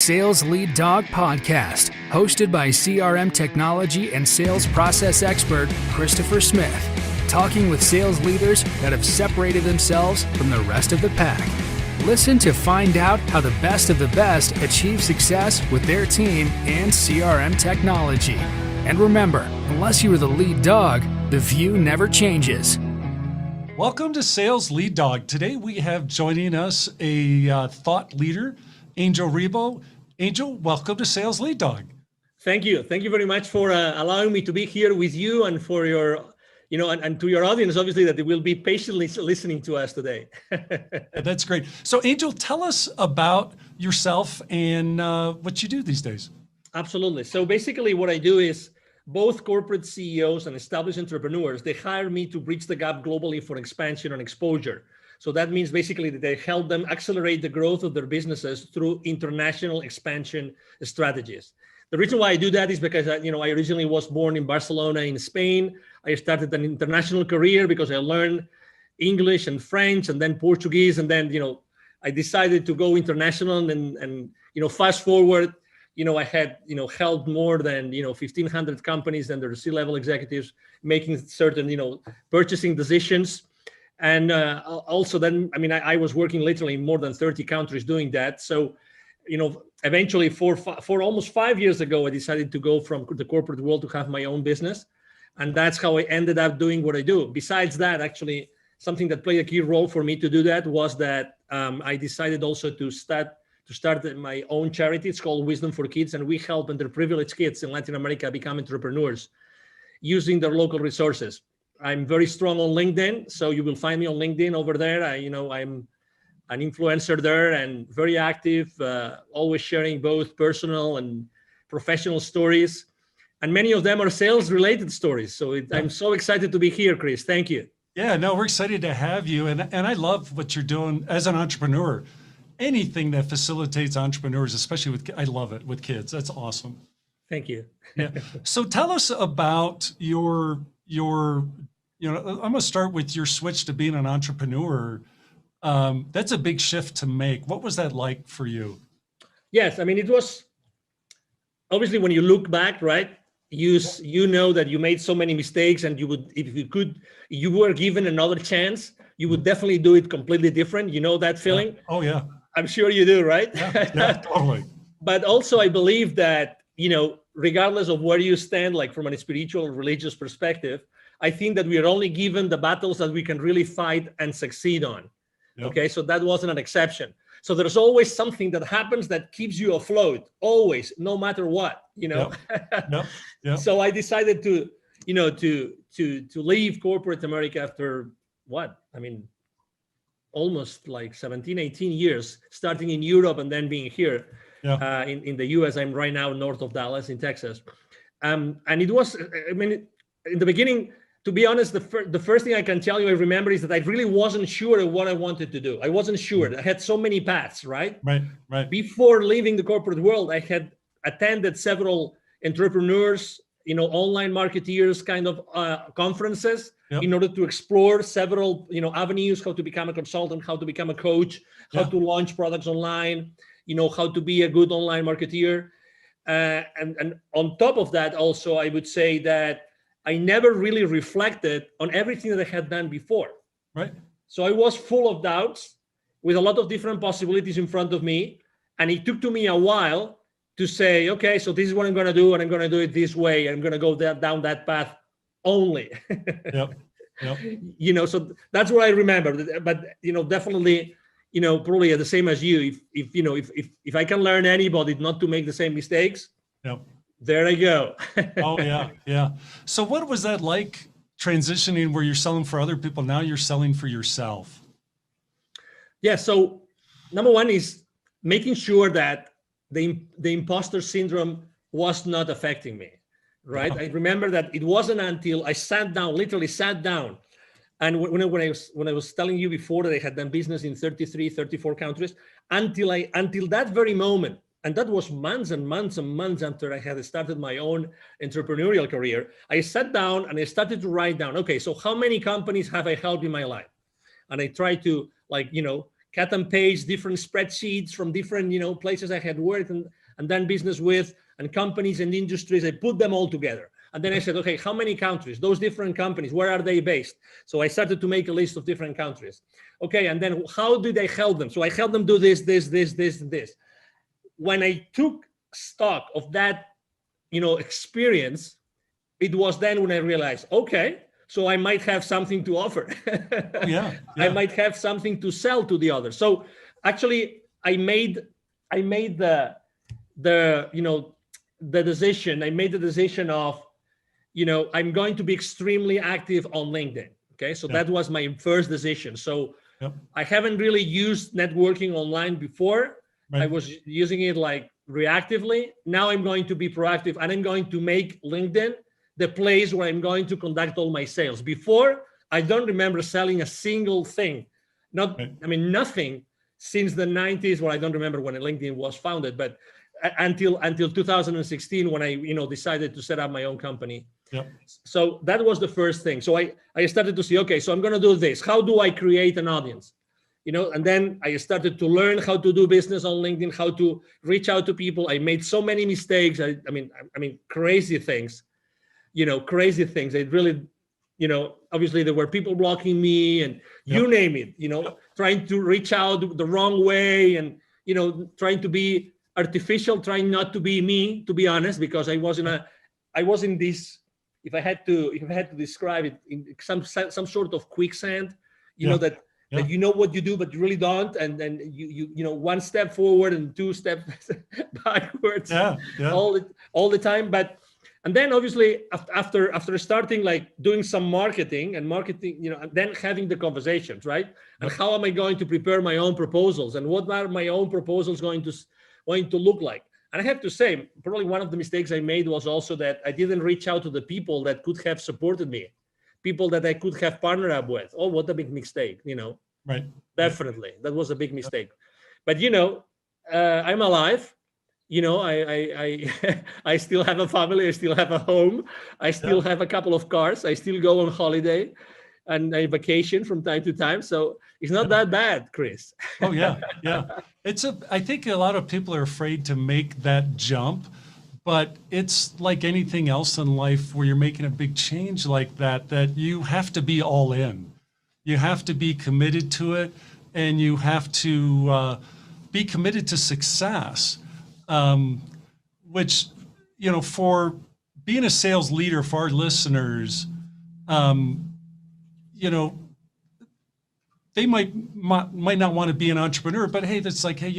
Sales Lead Dog Podcast, hosted by CRM technology and sales process expert Christopher Smith, talking with sales leaders that have separated themselves from the rest of the pack. Listen to find out how the best of the best achieve success with their team and CRM technology. And remember, unless you are the lead dog, the view never changes. Welcome to Sales Lead Dog. Today we have joining us a thought leader, Angel RIBO. Angel, welcome to Sales Lead Dog. Thank you. Thank you very much for allowing me to be here with you and for your, and to your audience, obviously, that they will be patiently listening to us today. That's great. So Angel, tell us about yourself and what you do these days. Absolutely. So basically what I do is both corporate CEOs and established entrepreneurs, they hire me to bridge the gap globally for expansion and exposure. So that means basically that they help them accelerate the growth of their businesses through international expansion strategies. The reason why I do that is because I originally was born in Barcelona in Spain. I started an international career because I learned English and French and then Portuguese. And then, I decided to go international and fast forward, I had, helped more than, 1,500 companies and their C-level executives making certain, purchasing decisions. And also then, I was working literally in more than 30 countries doing that. So, eventually for almost 5 years ago, I decided to go from the corporate world to have my own business. And that's how I ended up doing what I do. Besides that, actually, something that played a key role for me to do that was that I decided also to start my own charity. It's called Wisdom for Kids. And we help underprivileged kids in Latin America become entrepreneurs using their local resources. I'm very strong on LinkedIn, so you will find me on LinkedIn over there. I'm an influencer there and very active, always sharing both personal and professional stories. And many of them are sales-related stories. So I'm so excited to be here, Chris. Thank you. Yeah, no, we're excited to have you. And I love what you're doing as an entrepreneur. Anything that facilitates entrepreneurs, especially I love it with kids. That's awesome. Thank you. Yeah. So tell us about your I'm going to start with your switch to being an entrepreneur. That's a big shift to make. What was that like for you? Yes, it was obviously when you look back, right? You know that you made so many mistakes, and you would, if you were given another chance, you would definitely do it completely different. You know that feeling? Yeah. Oh yeah. I'm sure you do, right? Yeah, totally. But also I believe that, regardless of where you stand, like from a spiritual or religious perspective, I think that we are only given the battles that we can really fight and succeed on. Yep. Okay, so that wasn't an exception. So there's always something that happens that keeps you afloat, always, no matter what, Yep. Yep. So I decided to leave corporate America after what? Almost like 17, 18 years, starting in Europe and then being here. Yeah. In the US. I'm right now north of Dallas in Texas. And it was, in the beginning, to be honest, the first thing I can tell you I remember is that I really wasn't sure of what I wanted to do. I wasn't sure. I had so many paths, right? Right. Before leaving the corporate world, I had attended several entrepreneurs, online marketeers kind of conferences. Yep. In order to explore several, avenues, how to become a consultant, how to become a coach, how to launch products online, how to be a good online marketeer. And on top of that, also, I would say that I never really reflected on everything that I had done before. Right. So I was full of doubts with a lot of different possibilities in front of me. And it took to me a while to say, okay, so this is what I'm going to do, and I'm going to do it this way. I'm going to go down that path only. Yep. So that's what I remember. But, definitely, probably the same as you. If I can learn anybody not to make the same mistakes, yep. There I go. Oh, yeah. So what was that like transitioning where you're selling for other people? Now you're selling for yourself. Yeah. So number one is making sure that the imposter syndrome was not affecting me, right? Yeah. I remember that it wasn't until I literally sat down. And when I was telling you before that I had done business in 33, 34 countries, until that very moment, and that was months and months and months after I had started my own entrepreneurial career, I sat down and I started to write down, okay, so how many companies have I helped in my life? And I tried to cut and paste different spreadsheets from different, places I had worked and done business with, and companies and industries. I put them all together. And then I said, okay, how many countries? Those different companies, where are they based? So I started to make a list of different countries. Okay, and then how did I help them? So I helped them do this, this, this, this, and this. When I took stock of that, experience, it was then when I realized, okay, so I might have something to offer. Yeah. I might have something to sell to the others. So actually, I made the decision. I made the decision of, I'm going to be extremely active on LinkedIn. Okay, so that was my first decision. So I haven't really used networking online before. Right. I was using it like reactively. Now I'm going to be proactive, and I'm going to make LinkedIn the place where I'm going to conduct all my sales. Before, I don't remember selling a single thing. Nothing since the 90s, where I don't remember when LinkedIn was founded, but until 2016, when I decided to set up my own company. Yep. So that was the first thing. So I started to see, okay, so I'm going to do this. How do I create an audience? And then I started to learn how to do business on LinkedIn, how to reach out to people. I made so many mistakes. I mean, crazy things, crazy things. It really, obviously there were people blocking me and you name it, trying to reach out the wrong way and, trying to be artificial, trying not to be me, to be honest, because I was in this, if I had to describe it, in some sort of quicksand, that you know what you do, but you really don't, and then you one step forward and two steps backwards, all the time. And then obviously after starting like doing some marketing, and then having the conversations, right? And how am I going to prepare my own proposals, and what are my own proposals going to look like? And I have to say, probably one of the mistakes I made was also that I didn't reach out to the people that could have supported me, people that I could have partnered up with. Oh, what a big mistake, Right. Definitely. That was a big mistake. But, I'm alive. I still have a family. I still have a home. I still have a couple of cars. I still go on holiday and I vacation from time to time. So it's not that bad, Chris. Oh, yeah. Yeah. I think a lot of people are afraid to make that jump, but it's like anything else in life where you're making a big change like that you have to be all in. You have to be committed to it, and you have to be committed to success, which, for being a sales leader, for our listeners, they might not want to be an entrepreneur, but hey, that's like, hey,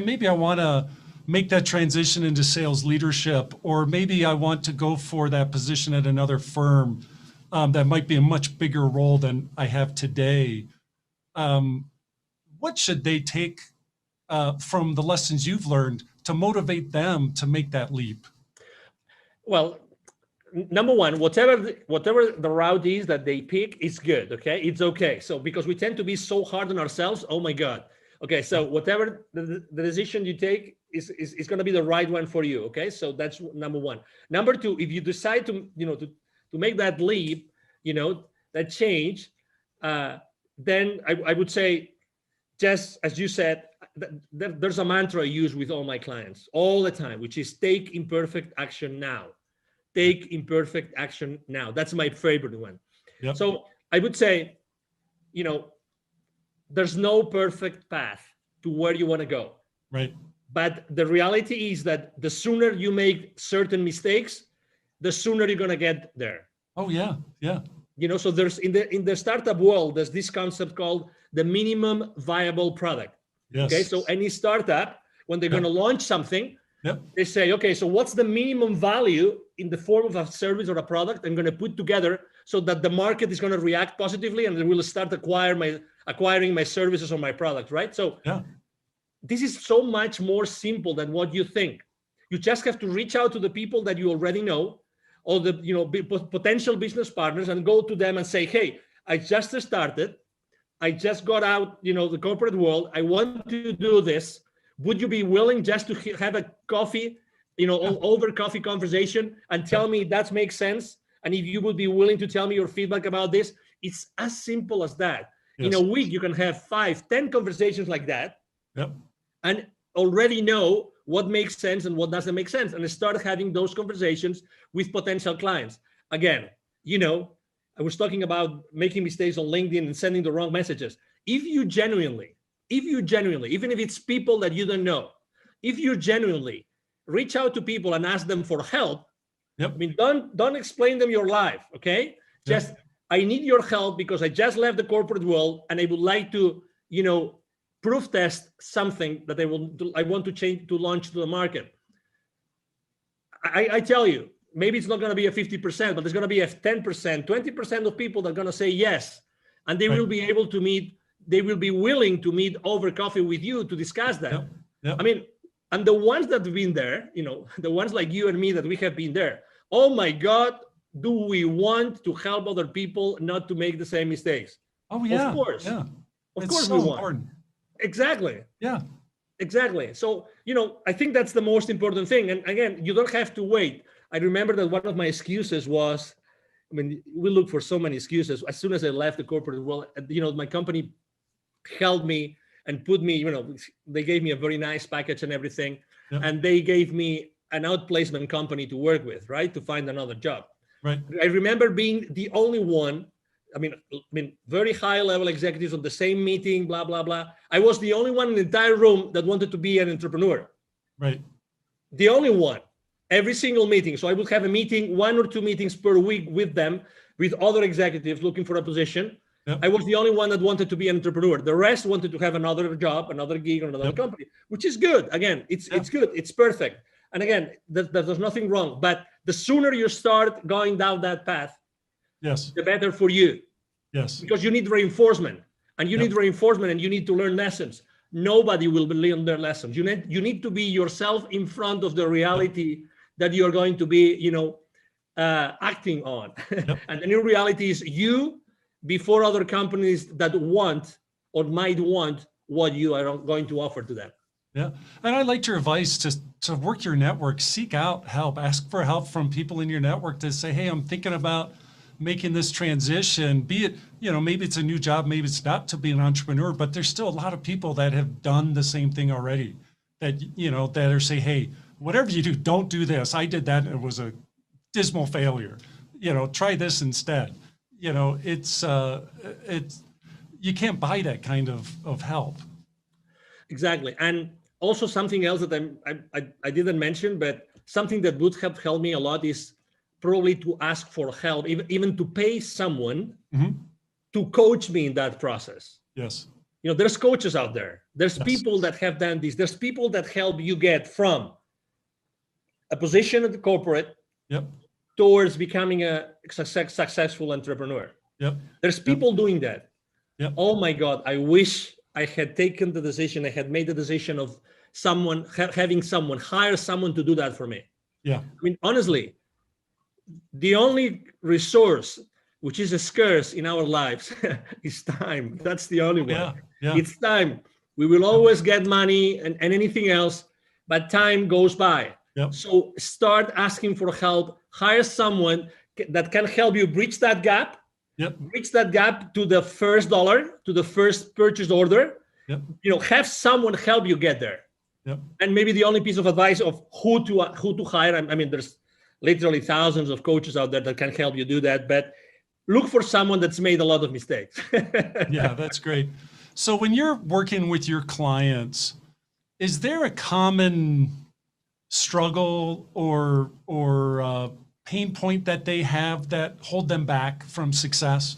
maybe I want to make that transition into sales leadership, or maybe I want to go for that position at another firm that might be a much bigger role than I have today. What should they take from the lessons you've learned to motivate them to make that leap? Well, number one, whatever the route is that they pick is good. Okay, it's okay. So because we tend to be so hard on ourselves, oh my God. Okay, so whatever the decision you take is going to be the right one for you. Okay, so that's number one. Number two, if you decide to make that leap, that change, then I would say, just as you said, there's a mantra I use with all my clients all the time, which is take imperfect action now. Take imperfect action now. That's my favorite one. Yep. So I would say, there's no perfect path to where you want to go. Right. But the reality is that the sooner you make certain mistakes, the sooner you're going to get there. Oh, yeah. Yeah. So there's in the startup world, there's this concept called the minimum viable product. Yes. Okay. So any startup, when they're going to launch something, they say, okay, so what's the minimum value in the form of a service or a product I'm going to put together so that the market is going to react positively and they will start acquiring my services or my product, right? So this is so much more simple than what you think. You just have to reach out to the people that you already know, or the potential business partners, and go to them and say, hey, I just started. I just got out, the corporate world. I want to do this. Would you be willing just to have a coffee, over coffee conversation and tell me that makes sense? And if you would be willing to tell me your feedback about this, it's as simple as that. In a week, you can have 5, 10 conversations like that, Yep. and already know what makes sense and what doesn't make sense, and start having those conversations with potential clients. Again, I was talking about making mistakes on LinkedIn and sending the wrong messages. If you genuinely, even if it's people that you don't know, if you genuinely reach out to people and ask them for help, Yep. I mean, don't explain them your life, okay? Just, I need your help because I just left the corporate world and I would like to, proof test something that I want to change, to launch to the market. I tell you, maybe it's not going to be a 50%, but there's going to be a 10%, 20% of people that are going to say yes. And they will be able to meet, they will be willing to meet over coffee with you to discuss that. Yep. Yep. I mean, and the ones that have been there, the ones like you and me that we have been there, oh my God, do we want to help other people not to make the same mistakes? Oh yeah. Of course. Yeah. Of It's course so we want. important. Exactly. Yeah. Exactly. So, I think that's the most important thing. And again, you don't have to wait. I remember that one of my excuses was, we look for so many excuses. As soon as I left the corporate world, my company held me and put me, they gave me a very nice package and everything. Yep. And they gave me an outplacement company to work with, right? To find another job. Right. I remember being the only one, very high level executives on the same meeting, blah, blah, blah. I was the only one in the entire room that wanted to be an entrepreneur. Right. The only one, every single meeting. So I would have a meeting, 1 or 2 meetings per week with them, with other executives looking for a position. Yep. I was the only one that wanted to be an entrepreneur. The rest wanted to have another job, another gig, or another company, which is good. Again, it's good. It's perfect. And again, there's nothing wrong. But the sooner you start going down that path, Yes. the better for you. Yes. Because you need reinforcement, and you need reinforcement, and you need to learn lessons. Nobody will learn their lessons. You need to be yourself in front of the reality that you're going to be, acting on. And the new reality is you before other companies that want or might want what you are going to offer to them. Yeah. And I liked your advice to work your network, seek out help, ask for help from people in your network to say, hey, I'm thinking about making this transition, be it, maybe it's a new job, maybe it's not to be an entrepreneur, but there's still a lot of people that have done the same thing already that, that are say, hey, whatever you do, don't do this. I did that. And it was a dismal failure, try this instead. It's you can't buy that kind of help. Exactly. And also something else that I didn't mention, but something that would have helped me a lot is probably to ask for help, even to pay someone to coach me in that process. Yes. There's coaches out there. There's people that have done this. There's people that help you get from a position at the corporate towards becoming a successful entrepreneur. There's people doing that. Oh my God, I wish I had taken the decision. I had made the decision of having someone hire someone to do that for me. Honestly, the only resource which is scarce in our lives is time. That's the only one. It's time. We will always get money and anything else, but time goes by. So start asking for help. Hire someone that can help you bridge that gap. Bridge that gap to the first dollar, to the first purchase order. Have someone help you get there. And maybe the only piece of advice of who to hire. There's literally thousands of coaches out there that can help you do that, but look for someone that's made a lot of mistakes. Yeah, that's great. So when you're working with your clients, is there a common struggle or pain point that they have that hold them back from success?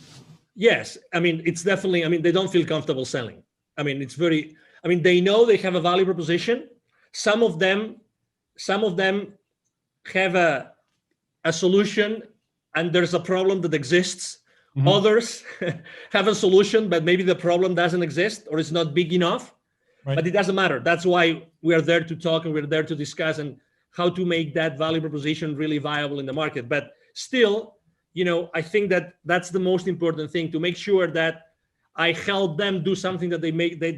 Yes. It's definitely, they don't feel comfortable selling. They know they have a value proposition. Some of them have a solution and there's a problem that exists. Others have a solution, but maybe the problem doesn't exist or it's not big enough. But it doesn't matter. That's why we are there to talk and we're there to discuss and how to make that value proposition really viable in the market. But still, I think that that's the most important thing, to make sure that I help them do something that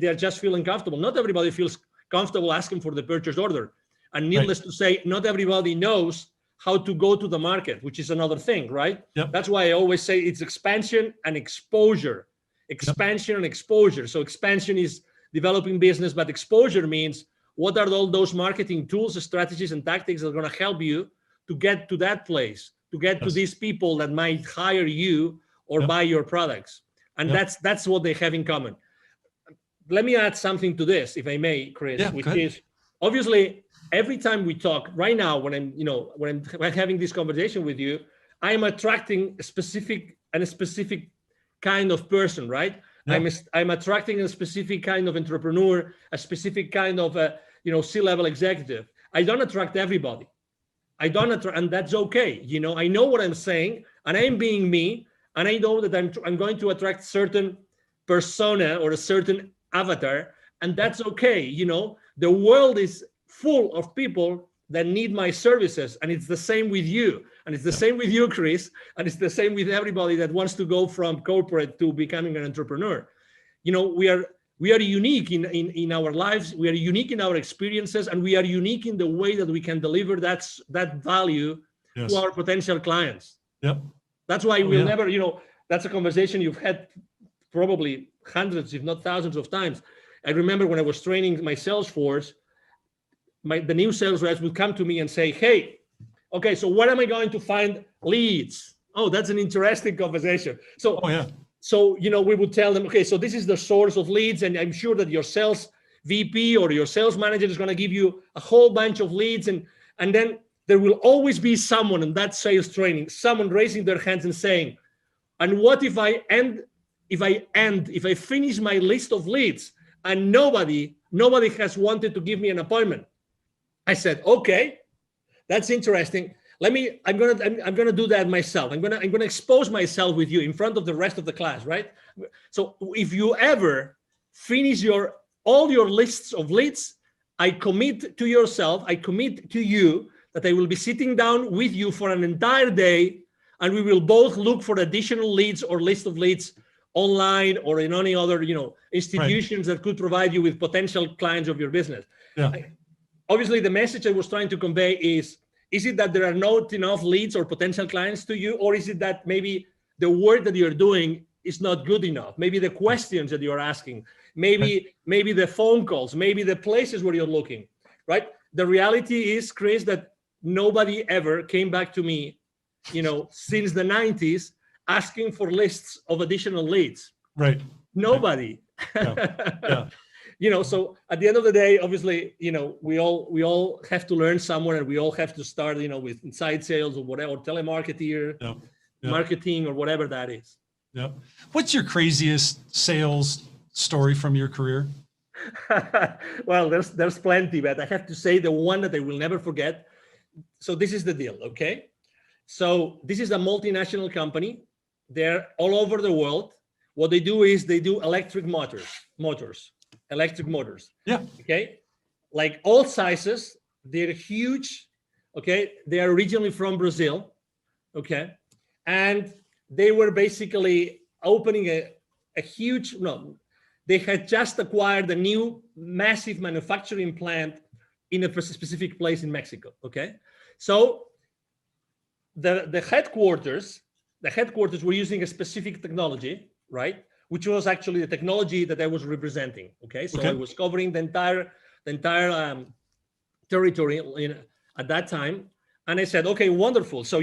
they're just feeling comfortable. Not everybody feels comfortable asking for the purchase order. And needless to say, not everybody knows how to go to the market, which is another thing, right? That's why I always say it's expansion and exposure. expansion and exposure. So expansion is developing business, but exposure means what are all those marketing tools, strategies, and tactics that are going to help you to get to that place, to get to these people that might hire you or buy your products. And that's what they have in common. Let me add something to this, if I may, Chris, which is obviously every time we talk right now, when I'm having this conversation with you, I'm attracting a specific kind of person, right? Yeah. I'm attracting a specific kind of entrepreneur, a specific kind of C-level executive. I don't attract everybody. And that's okay. I know what I'm saying, and I'm being me, and I know that I'm going to attract certain persona or a certain avatar, and that's okay. The world is full of people that need my services, and it's the same with you, and it's the same with you, Chris, and it's the same with everybody that wants to go from corporate to becoming an entrepreneur. We are unique in our lives, we are unique in our experiences, and we are unique in the way that we can deliver that value to our potential clients. Yep. That's why we'll never, that's a conversation you've had probably hundreds, if not thousands of times. I remember when I was training my sales force, the new sales reps would come to me and say, hey, okay, so where am I going to find leads? Oh, that's an interesting conversation. So, we would tell them, okay, so this is the source of leads, and I'm sure that your sales VP or your sales manager is going to give you a whole bunch of leads, and then there will always be someone in that sales training, someone raising their hands and saying, and what if I finish my list of leads and nobody has wanted to give me an appointment? I said, okay, that's interesting. I'm gonna do that myself. I'm gonna expose myself with you in front of the rest of the class, right? So if you ever finish all your lists of leads, I commit to you that I will be sitting down with you for an entire day, and we will both look for additional leads or list of leads online or in any other institutions that could provide you with potential clients of your business. Yeah. Obviously, the message I was trying to convey is it that there are not enough leads or potential clients to you, or is it that maybe the work that you're doing is not good enough? Maybe the questions that you're asking, maybe the phone calls, maybe the places where you're looking, right? The reality is, Chris, that nobody ever came back to me, since the 90s asking for lists of additional leads. Right. Nobody. Yeah. So at the end of the day, obviously, we all have to learn somewhere, and we all have to start, with inside sales or whatever, or telemarketer, marketing, or whatever that is. Yeah. What's your craziest sales story from your career? Well, there's plenty, but I have to say the one that I will never forget. So this is the deal, okay? So this is a multinational company. They're all over the world. What they do is they do electric motors. Yeah. Okay. Like all sizes, they're huge. Okay. They are originally from Brazil. Okay. And they were basically opening a huge, they had just acquired a new massive manufacturing plant in a specific place in Mexico. Okay. So the headquarters were using a specific technology, right? Which was actually the technology that I was representing. Okay, so I was covering the entire territory at that time, and I said, okay, wonderful. So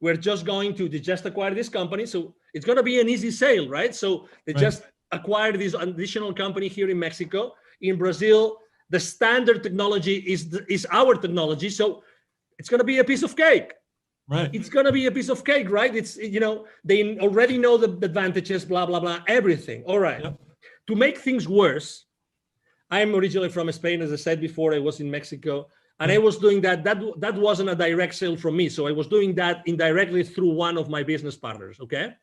we're just going to just acquire this company, so it's going to be an easy sale, right? So they just acquired this additional company here in Mexico. In Brazil, the standard technology is our technology, so it's going to be a piece of cake. Right. It's going to be a piece of cake, right? It's, they already know the advantages, blah, blah, blah, everything. All right. Yep. To make things worse, I'm originally from Spain. As I said before, I was in Mexico, and I was doing that. That wasn't a direct sale from me. So I was doing that indirectly through one of my business partners. Okay.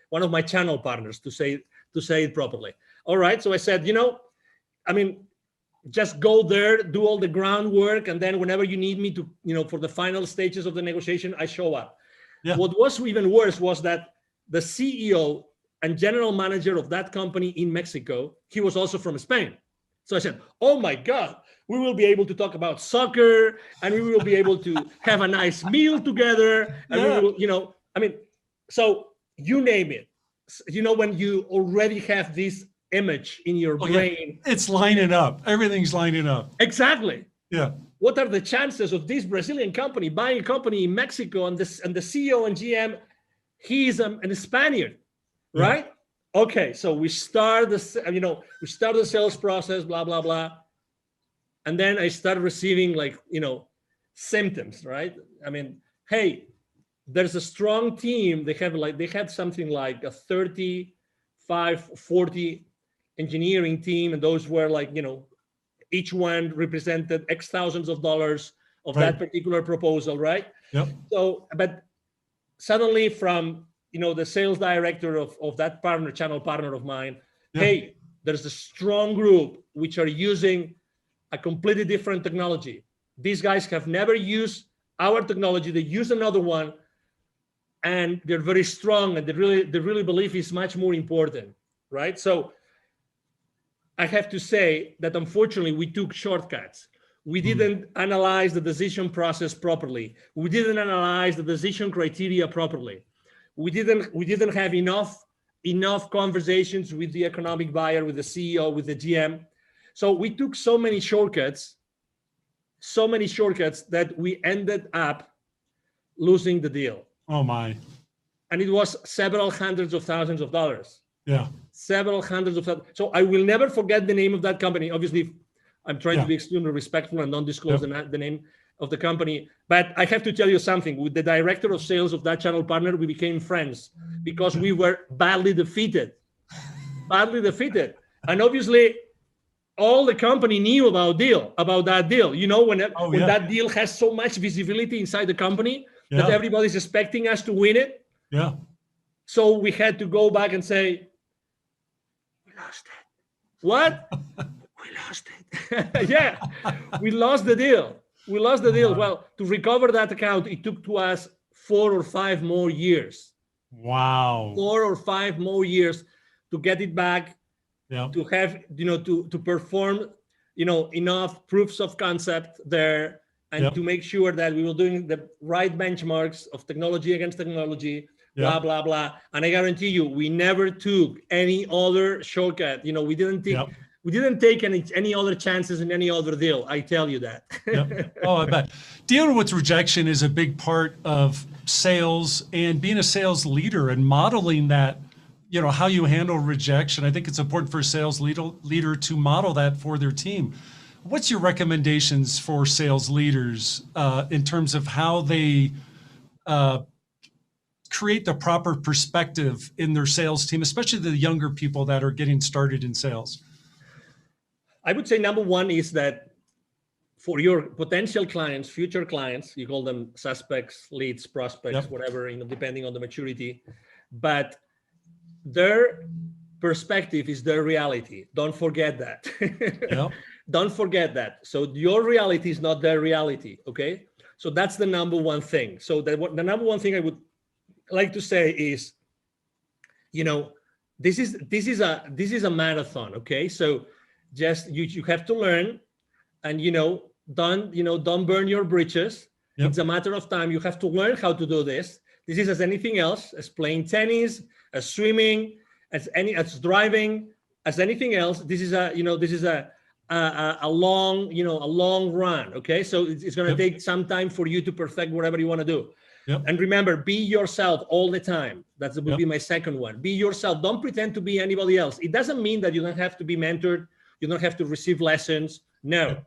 One of my channel partners, to say it properly. All right. So I said, just go there, do all the groundwork, and then whenever you need me to, for the final stages of the negotiation, I show up. Yeah. What was even worse was that the CEO and general manager of that company in Mexico, he was also from Spain. So I said, oh my God, we will be able to talk about soccer, and we will be able to have a nice meal together. And we will, so you name it. when you already have this image in your brain. Yeah. It's lining up. Everything's lining up. Exactly. Yeah. What are the chances of this Brazilian company buying a company in Mexico, and the CEO and GM, he is a Spaniard, right? Yeah. Okay, so we start the sales process, blah blah blah, and then I start receiving symptoms, right? I mean, hey, there's a strong team. They had something like a 35, 40 engineering team, and those were each one represented X thousands of dollars of that particular proposal, right? Yep. So, but suddenly from, the sales director of that channel partner of mine, hey, there's a strong group which are using a completely different technology. These guys have never used our technology. They use another one, and they're very strong, and they really believe it's much more important, right? So I have to say that unfortunately we took shortcuts. We didn't analyze the decision process properly. We didn't analyze the decision criteria properly. We didn't have enough conversations with the economic buyer, with the CEO, with the GM. So we took so many shortcuts that we ended up losing the deal. Oh my. And it was several hundreds of thousands of dollars. Yeah. Several hundreds of thousands. So I will never forget the name of that company. Obviously, I'm trying to be extremely respectful and don't disclose the name of the company. But I have to tell you something. With the director of sales of that channel partner, we became friends because we were badly defeated. And obviously, all the company knew about that deal. When that deal has so much visibility inside the company that everybody's expecting us to win it. Yeah. So we had to go back and say, we lost it. What? We lost it. Yeah, we lost the deal. Well, to recover that account, it took to us 4 or 5 more years. Wow. 4 or 5 more years to get it back, to have, to perform, enough proofs of concept there, and to make sure that we were doing the right benchmarks of technology against technology, blah, blah, blah. And I guarantee you, we never took any other shortcut. We didn't take any other chances in any other deal. I tell you that. Oh, I bet. Dealing with rejection is a big part of sales, and being a sales leader and modeling that, how you handle rejection. I think it's important for a sales leader to model that for their team. What's your recommendations for sales leaders in terms of how they create the proper perspective in their sales team, especially the younger people that are getting started in sales? I would say number one is that for your potential clients, future clients, you call them suspects, leads, prospects, whatever, depending on the maturity, but their perspective is their reality. Don't forget that. Don't forget that. So your reality is not their reality. Okay. So that's the number one thing. So the number one thing I would like to say is, this is a marathon. Okay. So just you have to learn, and don't burn your bridges. It's a matter of time. You have to learn how to do this. This is as anything else, as playing tennis, as swimming, as driving, as anything else. This is a long run. Okay, so it's going to take some time for you to perfect whatever you want to do. And remember, be yourself all the time. That would be my second one. Be yourself. Don't pretend to be anybody else. It doesn't mean that you don't have to be mentored. You don't have to receive lessons. No.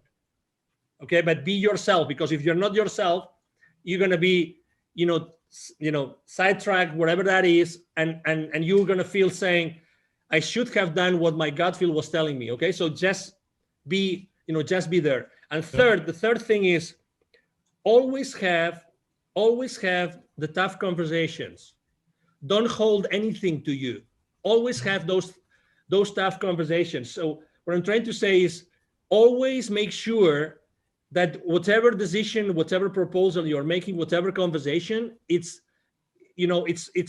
Okay, but be yourself, because if you're not yourself, you're going to be, sidetracked, whatever that is, and you're going to feel saying, I should have done what my gut feel was telling me. Okay, so just be there. And the third thing is always have the tough conversations. Don't hold anything to you. Always have those tough conversations. So what I'm trying to say is always make sure that whatever decision, whatever proposal you're making, whatever conversation, it's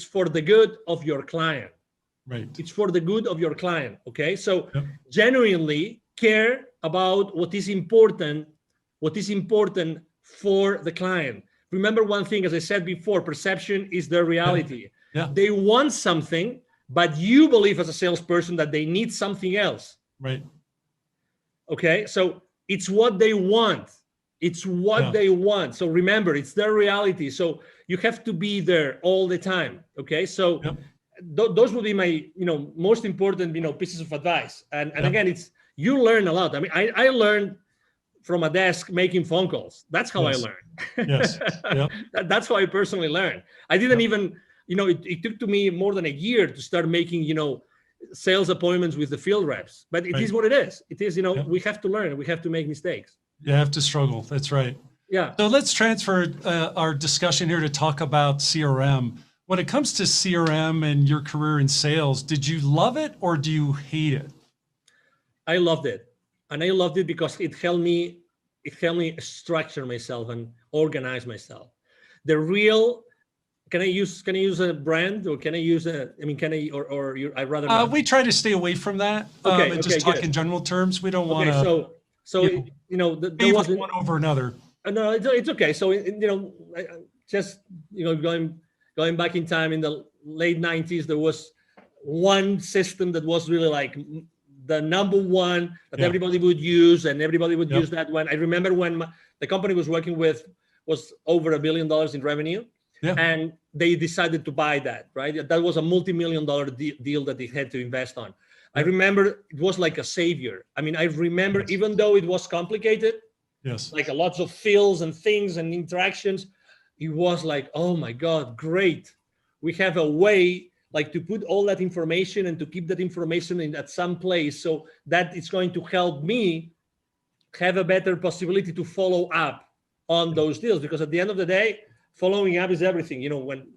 for the good of your client. Right. It's for the good of your client. Okay. So genuinely care about what is important for the client. Remember one thing, as I said before, perception is their reality. They want something, but you believe as a salesperson that they need something else. Right. Okay. So it's what they want. It's what they want. So remember, it's their reality. So you have to be there all the time. Okay. So those would be my, most important, pieces of advice. And again, you learn a lot. I mean, I learned from a desk making phone calls. That's how I learned. Yes. Yep. That's how I personally learned. I didn't even, it took to me more than a year to start making, sales appointments with the field reps, but it is what it is. It is, we have to learn, we have to make mistakes. You have to struggle. That's right. Yeah. So let's transfer our discussion here to talk about CRM. When it comes to CRM and your career in sales, did you love it or do you hate it? I loved it. And I loved it because it helped me structure myself and organize myself. The real, can I use a brand, or can I use I'd rather not. We try to stay away from that. And just talk in general terms. We don't want to. So there wasn't one over another. No, it's okay. So just going back in time in the late 90s, there was one system that was really like the number one that everybody would use, and everybody would use that one. I remember when the company was working with was over $1 billion in revenue, and they decided to buy that. Right, that was a multi-million-dollar deal that they had to invest on. I remember it was like a savior. I mean, I remember even though it was complicated, like lots of fields and things and interactions, it was like, oh my God, great. We have a way like to put all that information and to keep that information in at some place so that it's going to help me have a better possibility to follow up on those deals. Because at the end of the day, following up is everything. When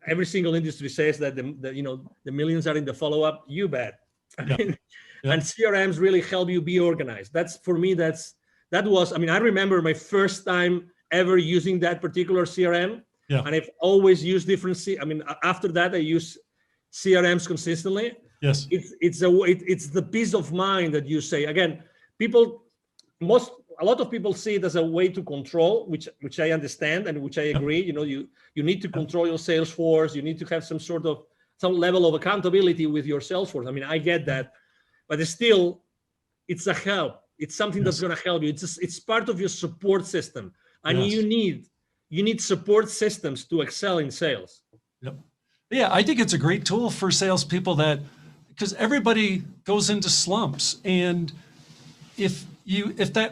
every single industry says that the millions are in the follow-up, you bet. And CRMs really help you be organized. That's for me, that was, I remember my first time ever using that particular CRM. And I've always used different. After that, I use CRMs consistently. Yes, it's the peace of mind that you say. Again, a lot of people see it as a way to control, which I understand and which I agree. You need to control your sales force. You need to have some level of accountability with your sales force. I get that, but it's a help. It's something that's going to help you. It's part of your support system, and you need support systems to excel in sales. Yeah, I think it's a great tool for salespeople because everybody goes into slumps, and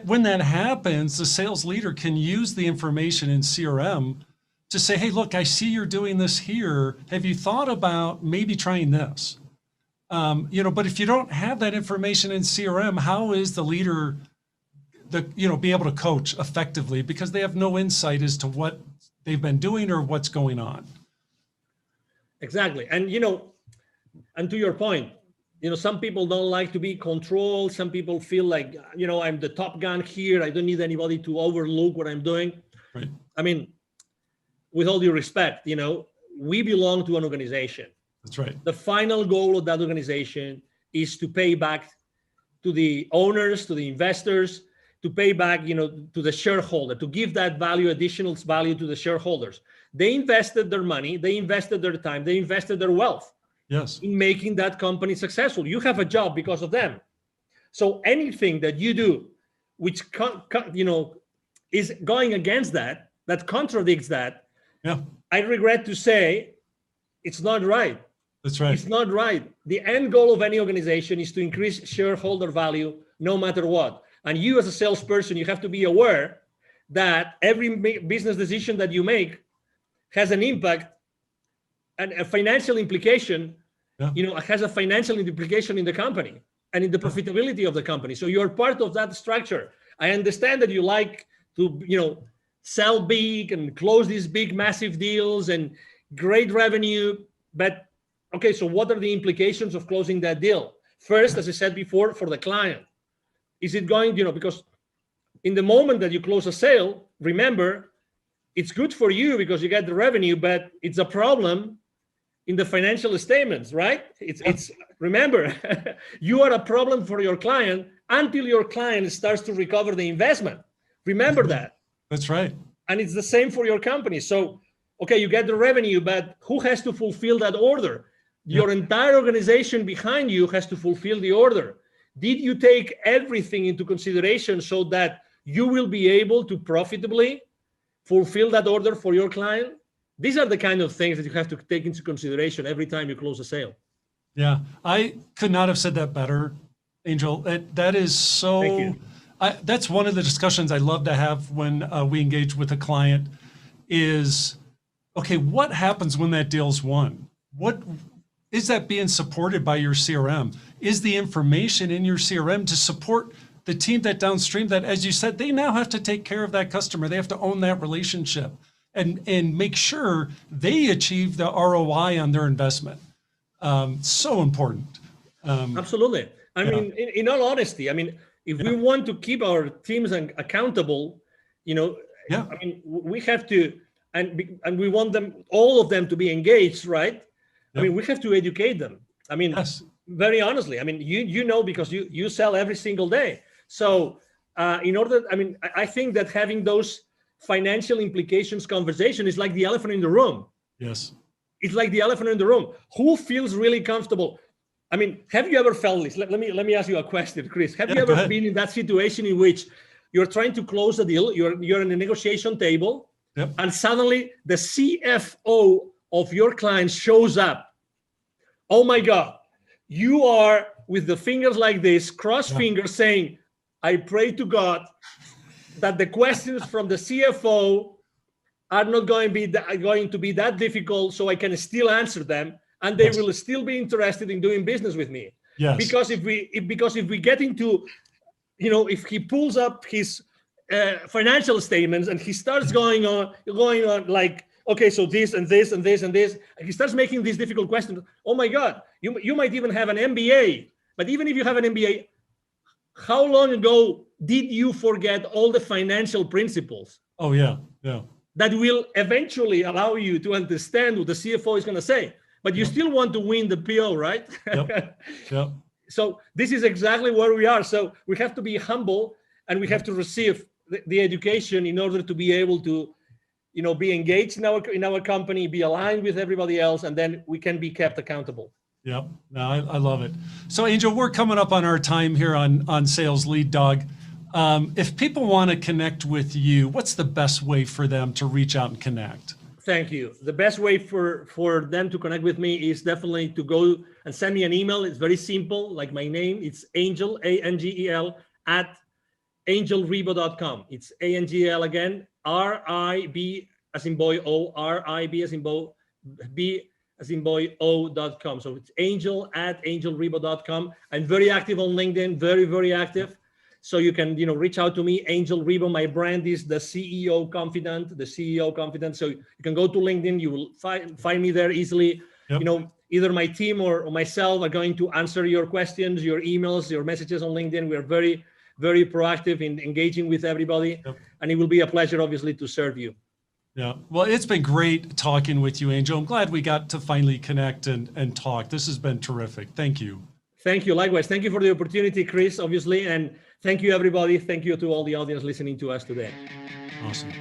when that happens, the sales leader can use the information in CRM to say, hey, look, I see you're doing this here. Have you thought about maybe trying this? But if you don't have that information in CRM, how is the leader be able to coach effectively, because they have no insight as to what they've been doing or what's going on? Exactly. And, and to your point, some people don't like to be controlled. Some people feel like, I'm the top gun here. I don't need anybody to overlook what I'm doing. Right. With all due respect, we belong to an organization. That's right. The final goal of that organization is to pay back to the owners, to the investors, to pay back, to the shareholder, to give that additional value to the shareholders. They invested their money, they invested their time, they invested their wealth in making that company successful. You have a job because of them. So anything that you do, which is going against that contradicts that, I regret to say, it's not right. That's right. It's not right. The end goal of any organization is to increase shareholder value no matter what. And you as a salesperson, you have to be aware that every business decision that you make has an impact and a financial implication, has a financial implication in the company and in the profitability of the company. So you're part of that structure. I understand that you like to, sell big and close these big, massive deals and great revenue. But okay, so what are the implications of closing that deal? First, as I said before, for the client, is it going, because in the moment that you close a sale, remember, it's good for you because you get the revenue, but it's a problem in the financial statements, right? It's remember, you are a problem for your client until your client starts to recover the investment. Remember that. That's right. And it's the same for your company. So, okay, you get the revenue, but who has to fulfill that order? Your entire organization behind you has to fulfill the order. Did you take everything into consideration so that you will be able to profitably fulfill that order for your client? These are the kind of things that you have to take into consideration every time you close a sale. Yeah, I could not have said that better, Angel. That is so. Thank you. That's one of the discussions I love to have when we engage with a client is, okay, what happens when that deal's won? What is that being supported by your CRM? Is the information in your CRM to support the team that downstream that, as you said, they now have to take care of that customer. They have to own that relationship and make sure they achieve the ROI on their investment. So important. Absolutely. I mean, in all honesty, I mean, if we want to keep our teams accountable, I mean, we have to, and we want them, all of them, to be engaged, right? I mean, we have to educate them. I mean, very honestly, I mean, because you sell every single day. So I think that having those financial implications conversation is like the elephant in the room. Yes. It's like the elephant in the room. Who feels really comfortable? I mean, have you ever felt this? Let me ask you a question, Chris. Have you ever been in that situation in which you're trying to close a deal, you're in a negotiation table, and suddenly the CFO of your client shows up? Oh my God, you are with the fingers like this, cross fingers, saying, I pray to God that the questions from the CFO are not going to be that difficult, so I can still answer them, and they will still be interested in doing business with me. Yes. Because if we get into, if he pulls up his financial statements and he starts going on like, okay, so this and this and this and this, and he starts making these difficult questions. Oh my God, you might even have an MBA, but even if you have an MBA, how long ago did you forget all the financial principles? Oh yeah. That will eventually allow you to understand what the CFO is going to say, but you still want to win the PO, right? Yep. So this is exactly where we are. So we have to be humble, and we have to receive the education in order to be able to, be engaged in our company, be aligned with everybody else, and then we can be kept accountable. Yep. No, I love it. So Angel, we're coming up on our time here on Sales Lead Dog. If people want to connect with you, what's the best way for them to reach out and connect? Thank you. The best way for them to connect with me is definitely to go and send me an email. It's very simple, like my name. It's Angel, Angel, at angelribo.com. It's ANGL again, RIB as in boy O, RIB as in boy B as in boy O.com. So it's Angel at angelribo.com. I'm very active on LinkedIn, very, very active. So you can, reach out to me, Angel Ribo. My brand is the CEO Confidant, So you can go to LinkedIn. You will find me there easily. Yep. Either my team or myself are going to answer your questions, your emails, your messages on LinkedIn. We are very, very proactive in engaging with everybody. Yep. And it will be a pleasure, obviously, to serve you. Yeah. Well, it's been great talking with you, Angel. I'm glad we got to finally connect and talk. This has been terrific. Thank you. Thank you. Likewise. Thank you for the opportunity, Chris, obviously. And thank you, everybody. Thank you to all the audience listening to us today. Awesome.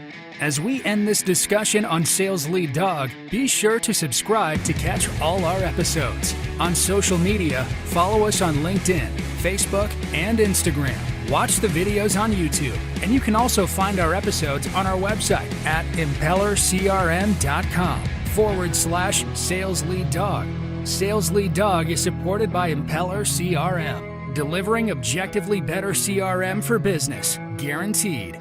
As we end this discussion on Sales Lead Dog, be sure to subscribe to catch all our episodes. On social media, follow us on LinkedIn, Facebook, and Instagram. Watch the videos on YouTube, and you can also find our episodes on our website at impellercrm.com/Sales Lead Dog. Sales Lead Dog is supported by Impeller CRM, delivering objectively better CRM for business, guaranteed.